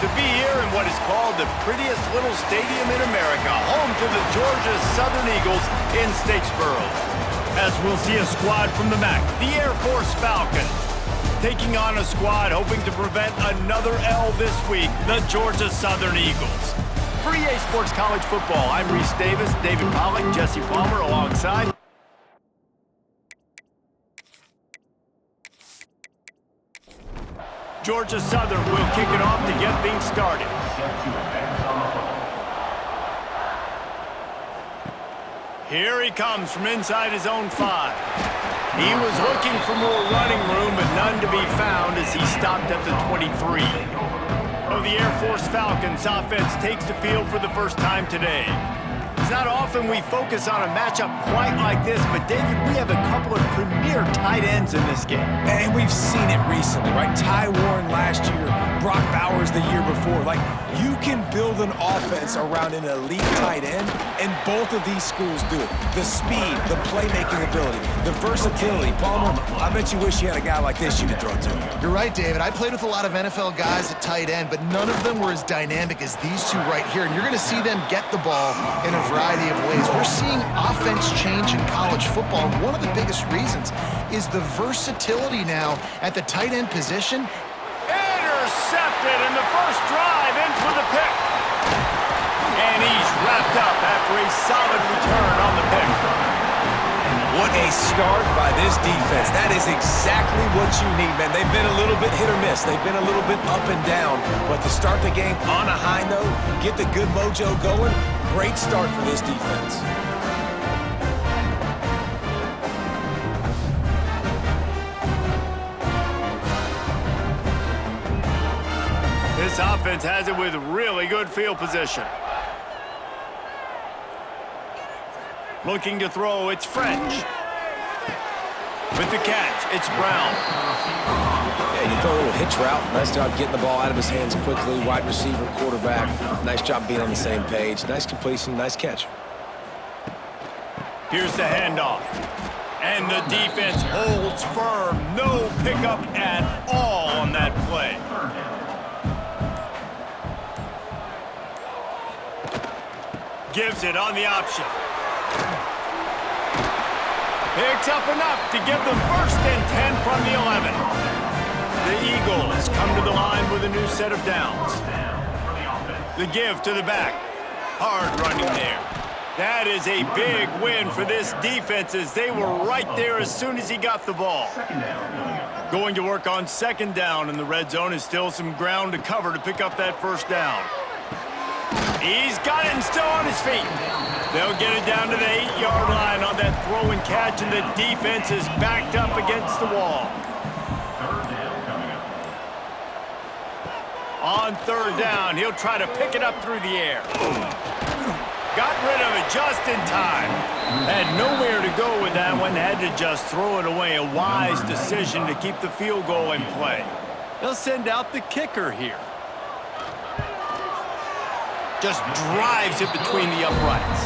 to be here in what is called the prettiest little stadium in America, home to the Georgia Southern Eagles in Statesboro. As we'll see a squad from the MAC, the Air Force Falcons, taking on a squad hoping to prevent another L this week, the Georgia Southern Eagles. For EA Sports College Football, I'm Reese Davis, David Pollack, Jesse Palmer alongside. Georgia Southern will kick it off to get things started. Here he comes from inside his own 5. He was looking for more running room, but none to be found as he stopped at the 23. So the Air Force Falcons offense takes the field for the first time today. It's not often we focus on a matchup quite like this, but David, we have a couple of premier tight ends in this game. And we've seen it recently, right? Ty Warren last year, Brock Bowers the year before. Like, you can build an offense around an elite tight end, and both of these schools do it. The speed, the playmaking ability, the versatility. Palmer, I bet you wish you had a guy like this you could throw to. You're right, David. I played with a lot of NFL guys at tight end, but none of them were as dynamic as these two right here, and you're going to see them get the ball in a variety of ways. We're seeing offense change in college football. One of the biggest reasons is the versatility now at the tight end position. Intercepted in the first drive, ends with a pick. And he's wrapped up after a solid return on the pick. What a start by this defense. That is exactly what you need, man. They've been a little bit hit or miss. They've been a little bit up and down. But to start the game on a high note, get the good mojo going, great start for this defense. This offense has it with really good field position. Looking to throw, it's French. With the catch, it's Brown. Yeah, you throw a little hitch route. Nice job getting the ball out of his hands quickly. Wide receiver, quarterback. Nice job being on the same page. Nice completion, nice catch. Here's the handoff. And the defense holds firm. No pickup at all on that play. Gives it on the option. Picks up enough to give them first and 10 from the 11. The Eagles come to the line with a new set of downs. The give to the back. Hard running there. That is a big win for this defense as they were right there as soon as he got the ball. Going to work on second down, and the red zone is still some ground to cover to pick up that first down. He's got it and still on his feet. They'll get it down to the 8-yard line on that throw and catch, and the defense is backed up against the wall. On third down, he'll try to pick it up through the air. Got rid of it just in time. Had nowhere to go with that one. Had to just throw it away. A wise decision to keep the field goal in play. They'll send out the kicker here. Just drives it between the uprights.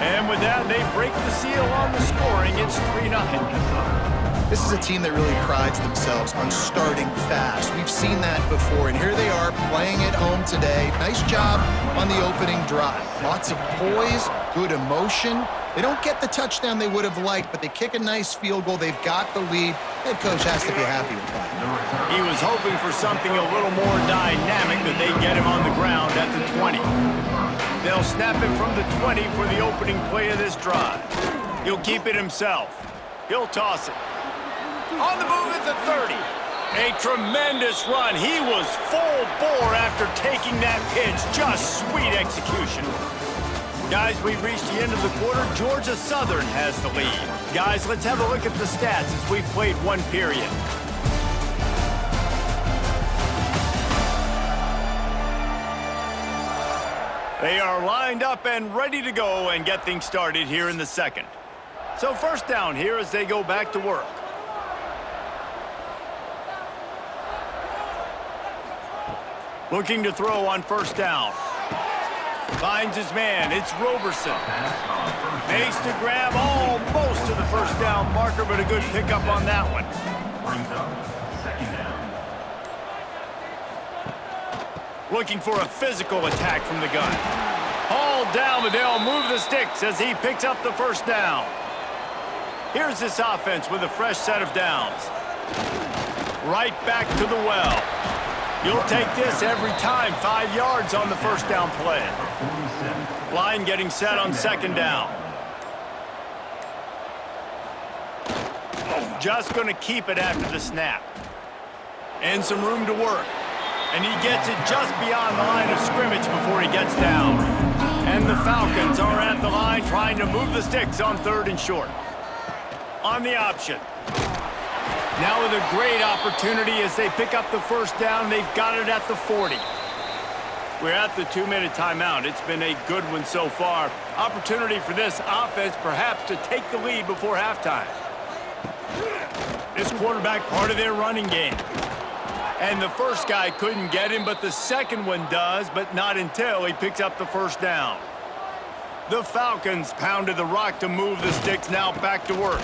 And with that, they break the seal on the scoring. It's 3-0. This is a team that really prides themselves on starting fast. We've seen that before, and here they are playing at home today. Nice job on the opening drive. Lots of poise, good emotion. They don't get the touchdown they would have liked, but they kick a nice field goal. They've got the lead. Head coach has to be happy with that. He was hoping for something a little more dynamic, but they get him on the ground at the 20. They'll snap it from the 20 for the opening play of this drive. He'll keep it himself. He'll toss it. On the move at the 30. A tremendous run. He was full bore after taking that pitch. Just sweet execution. Guys, we've reached the end of the quarter. Georgia Southern has the lead. Guys, let's have a look at the stats as we've played one period. They are lined up and ready to go and get things started here in the second. So first down here as they go back to work. Looking to throw on first down. Finds his man. It's Roberson. Makes the grab almost to the first down marker, but a good pickup on that one. Looking for a physical attack from the gun. Hauled down, but they'll move the sticks as he picks up the first down. Here's this offense with a fresh set of downs. Right back to the well. You'll take this every time. 5 yards on the first down play. Line getting set on second down. Just going to keep it after the snap. And some room to work. And he gets it just beyond the line of scrimmage before he gets down. And the Falcons are at the line trying to move the sticks on 3rd and short. On the option. Now with a great opportunity as they pick up the first down. They've got it at the 40. We're at the 2-minute timeout. It's been a good one so far. Opportunity for this offense perhaps to take the lead before halftime. This quarterback part of their running game. And the first guy couldn't get him, but the second one does, but not until he picks up the first down. The Falcons pounded the rock to move the sticks, now back to work.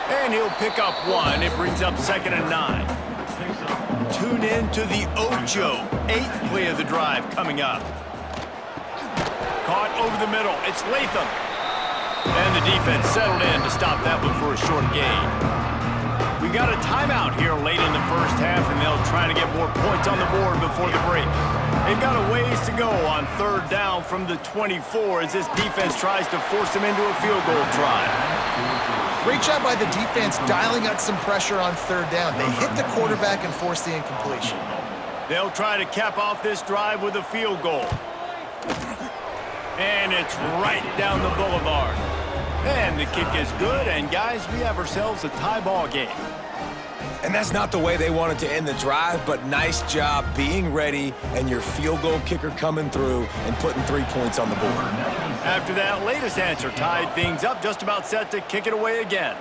And he'll pick up one. It brings up 2nd and 9. Tune in to the Ocho. 8th play of the drive coming up. Caught over the middle. It's Latham. And the defense settled in to stop that one for a short gain. We got a timeout here late in the first half, and they'll try to get more points on the board before the break. They've got a ways to go on 3rd down from the 24 as this defense tries to force them into a field goal try. Great job by the defense dialing up some pressure on 3rd down. They hit the quarterback and forced the incompletion. They'll try to cap off this drive with a field goal. And it's right down the boulevard. And the kick is good, and guys, we have ourselves a tie ball game. And that's not the way they wanted to end the drive, but nice job being ready and your field goal kicker coming through and putting 3 points on the board. After that latest answer tied things up, just about set to kick it away again.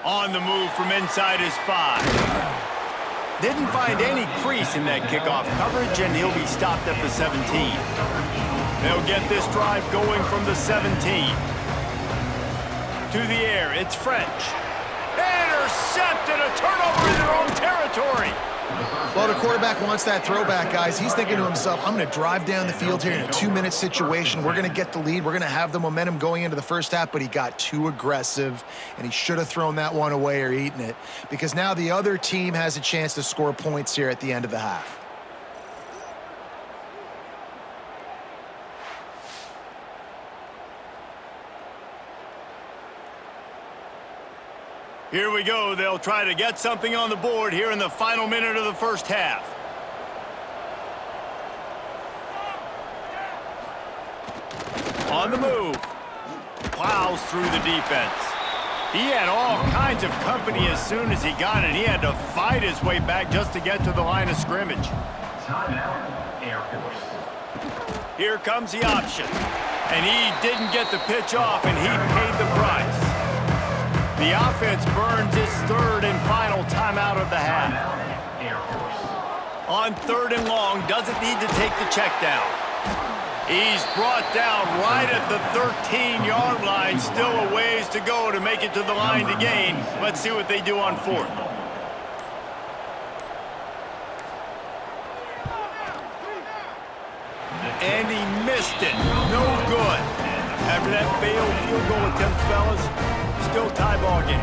On the move from inside his 5. Didn't find any crease in that kickoff coverage, and he'll be stopped at the 17. They'll get this drive going from the 17. To the air, it's French. Intercepted, a turnover in their own territory. Well, the quarterback wants that throwback, guys. He's thinking to himself, I'm going to drive down the field here in a 2-minute situation. We're going to get the lead. We're going to have the momentum going into the first half, but he got too aggressive, and he should have thrown that one away or eaten it, because now the other team has a chance to score points here at the end of the half. Here we go. They'll try to get something on the board here in the final minute of the first half. On the move. Plows through the defense. He had all kinds of company as soon as he got it. He had to fight his way back just to get to the line of scrimmage. Timeout, Air Force. Here comes the option. And he didn't get the pitch off, and he paid the price. The offense burns its 3rd and final timeout of the half. On 3rd and long, doesn't need to take the check down. He's brought down right at the 13-yard line. Still a ways to go to make it to the line to gain. Let's see what they do on 4th. And he missed it. No good. After that failed field goal attempt, fellas, still tie ball game.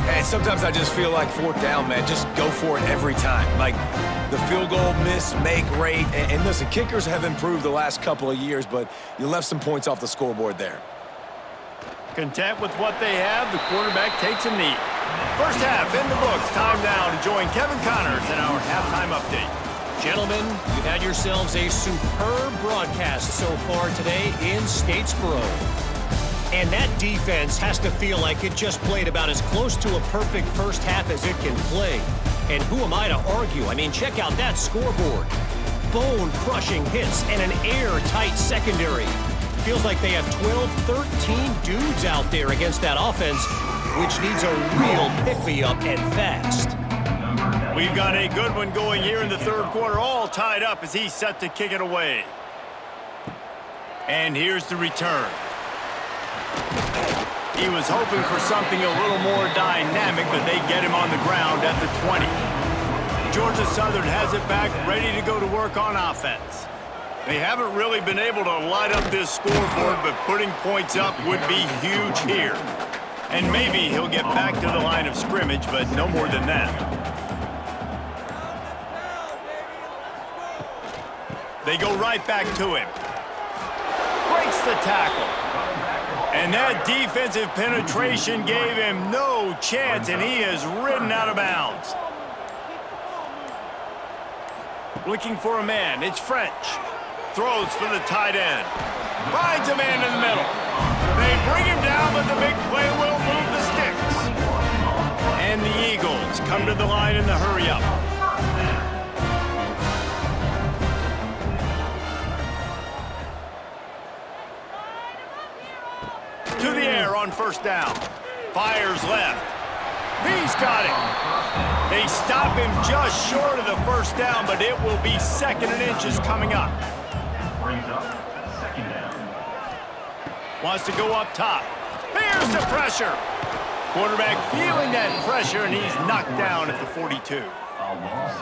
And sometimes I just feel like 4th down, man, just go for it every time. Like the field goal miss, make rate. And listen, kickers have improved the last couple of years, but you left some points off the scoreboard there. Content with what they have, the quarterback takes a knee. First half in the books. Time now to join Kevin Connors in our halftime update. Gentlemen, you've had yourselves a superb broadcast so far today in Statesboro. And that defense has to feel like it just played about as close to a perfect first half as it can play. And who am I to argue? I mean, check out that scoreboard. Bone-crushing hits and an airtight secondary. Feels like they have 12, 13 dudes out there against that offense, which needs a real pick-me-up and fast. We've got a good one going here in the 3rd quarter, all tied up as he's set to kick it away. And here's the return. He was hoping for something a little more dynamic, but they get him on the ground at the 20. Georgia Southern has it back, ready to go to work on offense. They haven't really been able to light up this scoreboard, but putting points up would be huge here. And maybe he'll get back to the line of scrimmage, but no more than that. They go right back to him. Breaks the tackle. And that defensive penetration gave him no chance, and he is ridden out of bounds. Looking for a man. It's French. Throws for the tight end. Finds a man in the middle. They bring him down, but the big play will move the sticks. And the Eagles come to the line in the hurry-up. To the air on first down. Fires left. He's got it. They stop him just short of the first down, but it will be 2nd and inches coming up. Brings up 2nd down. Wants to go up top. Here's the pressure. Quarterback feeling that pressure, and he's knocked down at the 42.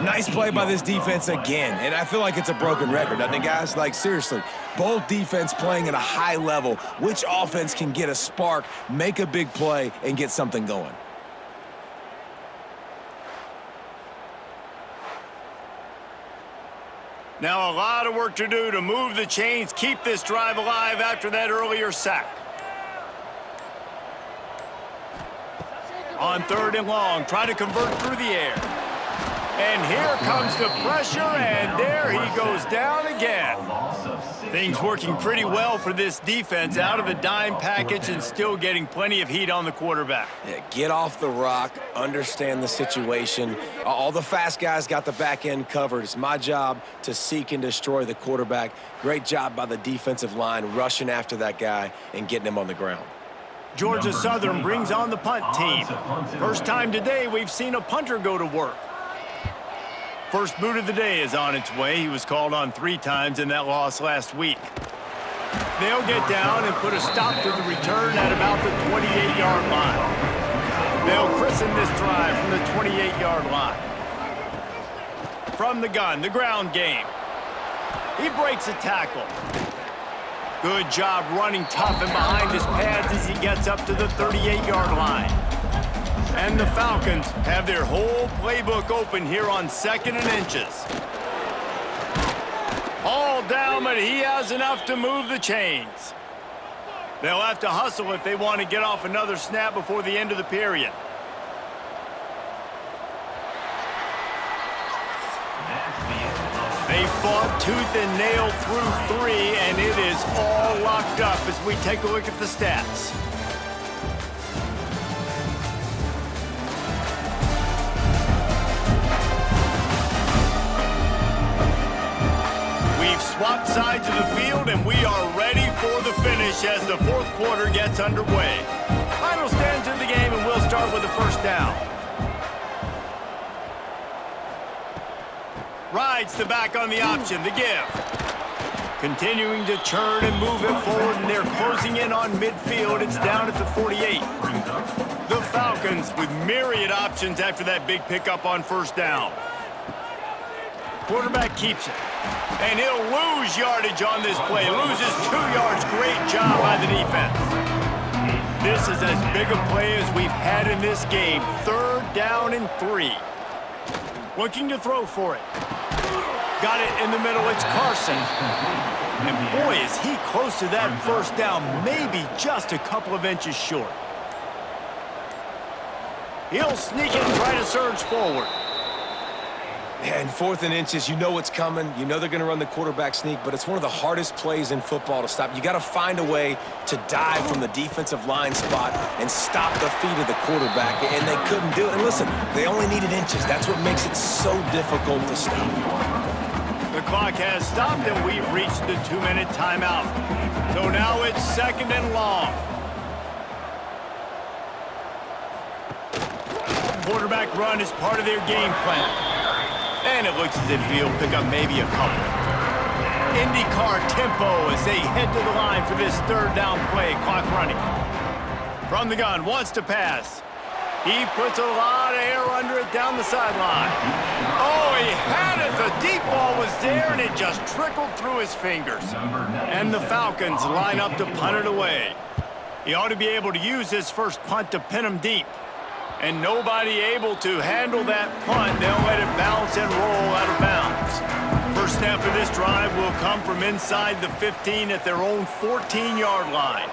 Nice play by this defense again, and I feel like it's a broken record, doesn't it, guys? Like, seriously, both defense playing at a high level. Which offense can get a spark, make a big play, and get something going? Now a lot of work to do to move the chains, keep this drive alive after that earlier sack. On 3rd and long, try to convert through the air. And here comes the pressure, and there he goes down again. Things working pretty well for this defense, out of a dime package and still getting plenty of heat on the quarterback. Yeah, get off the rock, understand the situation. All the fast guys got the back end covered. It's my job to seek and destroy the quarterback. Great job by the defensive line, rushing after that guy and getting him on the ground. Georgia Southern brings on the punt team. First time today we've seen a punter go to work. First boot of the day is on its way. He was called on 3 times in that loss last week. They'll get down and put a stop to the return at about the 28-yard line. They'll christen this drive from the 28-yard line. From the gun, the ground game. He breaks a tackle. Good job running tough and behind his pads as he gets up to the 38-yard line. And the Falcons have their whole playbook open here on 2nd and inches. All down, but he has enough to move the chains. They'll have to hustle if they want to get off another snap before the end of the period. They fought tooth and nail through 3, and it is all locked up as we take a look at the stats. Swap sides of the field, and we are ready for the finish as the 4th quarter gets underway. Final stands in the game, and we'll start with the first down. Rides the back on the option, the give. Continuing to churn and move it forward, and they're closing in on midfield. It's down at the 48. The Falcons with myriad options after that big pickup on first down. Quarterback keeps it. And he'll lose yardage on this play. Loses 2 yards. Great job by the defense. This is as big a play as we've had in this game. 3rd down and 3. Looking to throw for it. Got it in the middle. It's Carson. And boy, is he close to that first down. Maybe just a couple of inches short. He'll sneak it and try to surge forward. And 4th and inches, you know what's coming. You know they're going to run the quarterback sneak, but it's one of the hardest plays in football to stop. You got to find a way to dive from the defensive line spot and stop the feet of the quarterback, and they couldn't do it. And listen, they only needed inches. That's what makes it so difficult to stop. The clock has stopped, and we've reached the 2-minute timeout. So now it's 2nd and long. Quarterback run is part of their game plan. And it looks as if he'll pick up maybe a couple. IndyCar tempo as they head to the line for this 3rd down play. Clock running. From the gun, wants to pass. He puts a lot of air under it down the sideline. Oh, there, and it just trickled through his fingers. And the Falcons line up to punt it away. He ought to be able to use his first punt to pin him deep. And nobody able to handle that punt. They'll let it bounce and roll out of bounds. First snap of this drive will come from inside the 15 at their own 14-yard line.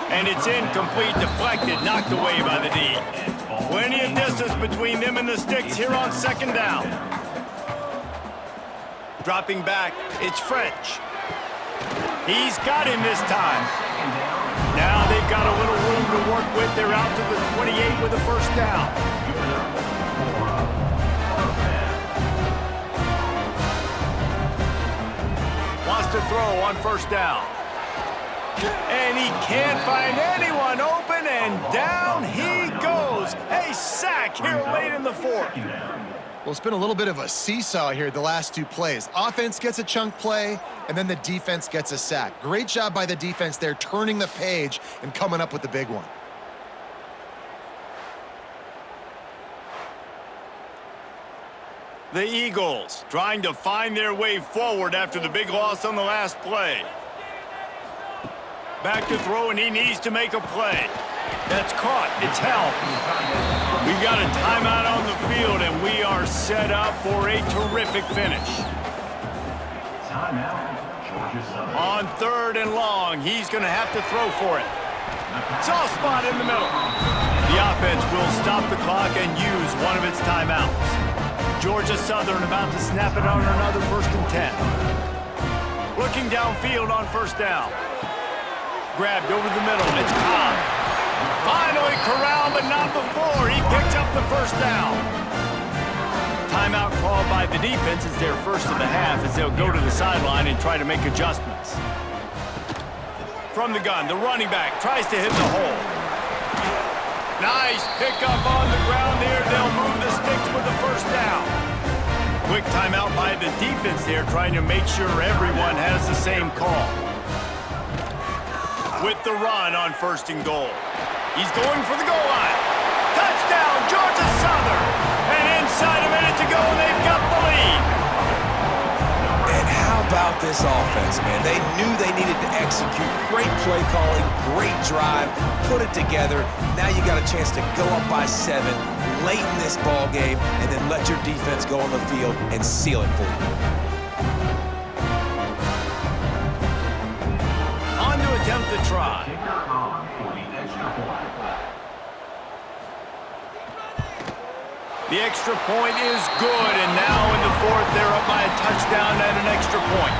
And it's incomplete, deflected, knocked away by the D. Plenty of distance between them and the sticks here on second down. Dropping back, it's French. He's got him this time. Now they've got a little room to work with. They're out to the 28 with a first down. Wants to throw on first down. And he can't find anyone open, and down he goes. A sack here late in the fourth. Well, it's been a little bit of a seesaw here the last two plays. Offense gets a chunk play, and then the defense gets a sack. Great job by the defense there, turning the page and coming up with the big one. The Eagles trying to find their way forward after the big loss on the last play. Back to throw, and he needs to make a play. That's caught. It's held. We've got a timeout on the field, and we are set up for a terrific finish. On third and long, he's going to have to throw for it. Soft spot in the middle. The offense will stop the clock and use one of its timeouts. Georgia Southern about to snap it on another 1st and 10. Looking downfield on first down. Grabbed over the middle. It's Cobb. Finally corralled, but not before. He picks up the first down. Timeout called by the defense is their first of the half as they'll go to the sideline and try to make adjustments. From the gun, the running back tries to hit the hole. Nice pickup on the ground there. They'll move the sticks with the first down. Quick timeout by the defense there, trying to make sure everyone has the same call. With the run on 1st and goal. He's going for the goal line. Touchdown, Georgia Southern. And inside a minute to go, they've got the lead. And how about this offense, man? They knew they needed to execute. Great play calling, great drive, put it together. Now you got a chance to go up by 7 late in this ball game and then let your defense go on the field and seal it for you. Attempt to try. The extra point is good, and now in the fourth, they're up by a touchdown and an extra point.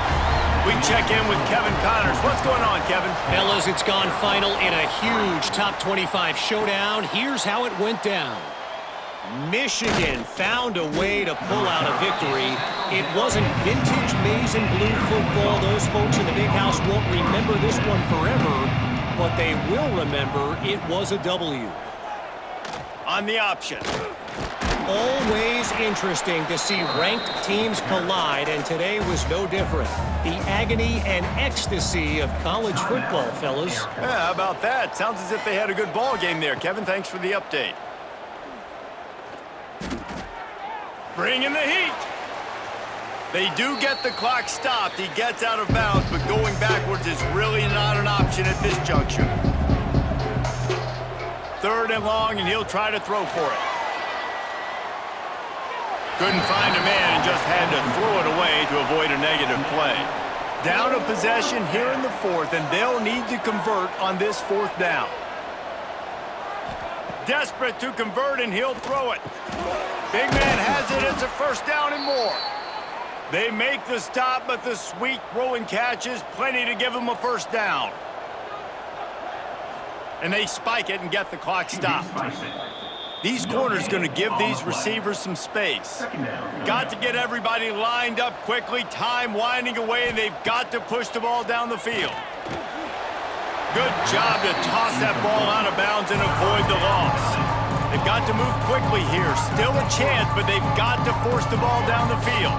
We check in with Kevin Connors. What's going on, Kevin? Fellas, it's gone final in a huge top 25 showdown. Here's how it went down. Michigan found a way to pull out a victory. It wasn't vintage maize and blue football. Those folks in the big house won't remember this one forever, but they will remember it was a W. On the option. Always interesting to see ranked teams collide, and today was no different. The agony and ecstasy of college football, fellas. Yeah, how about that? Sounds as if they had a good ball game there. Kevin, thanks for the update. Bringing the heat. They do get the clock stopped. He gets out of bounds, but going backwards is really not an option at this juncture. 3rd and long, and he'll try to throw for it. Couldn't find a man and just had to throw it away to avoid a negative play. Down a possession here in the 4th, and they'll need to convert on this 4th down. Desperate to convert, and he'll throw it. Big man has it. It's a first down and more. They make the stop, but the sweet throw and catch is plenty to give them a first down. And they spike it and get the clock stopped. These corners going to give these receivers some space. Got to get everybody lined up quickly. Time winding away, and they've got to push the ball down the field. Good job to toss that ball out of bounds and avoid the loss. They've got to move quickly here. Still a chance, but they've got to force the ball down the field.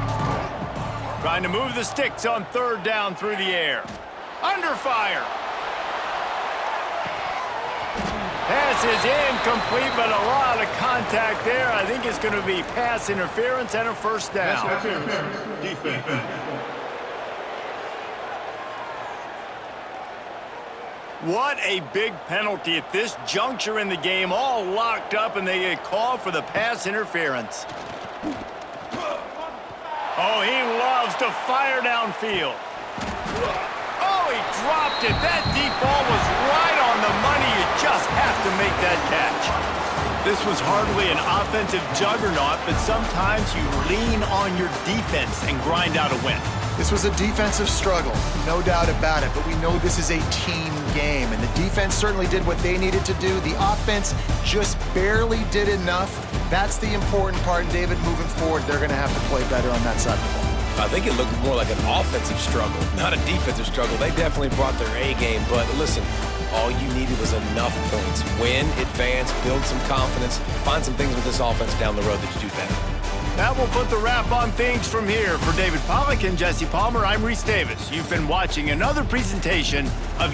Trying to move the sticks on 3rd down through the air. Under fire. Pass pass is incomplete, but a lot of contact there. I think it's going to be pass interference and a first down. Defense. What a big penalty at this juncture in the game, all locked up, and they get called for the pass interference. Oh, he loves to fire downfield. Oh, he dropped it. That deep ball was right on the money. You just have to make that catch. This was hardly an offensive juggernaut, but sometimes you lean on your defense and grind out a win. This was a defensive struggle, no doubt about it, but we know this is a team game, and the defense certainly did what they needed to do. The offense just barely did enough. That's the important part, and David, moving forward, they're going to have to play better on that side of the ball. I think it looked more like an offensive struggle, not a defensive struggle. They definitely brought their A game, but listen, all you needed was enough points. Win, advance, build some confidence, find some things with this offense down the road that you do better. That will put the wrap on things from here. For David Pollack and Jesse Palmer, I'm Reese Davis. You've been watching another presentation of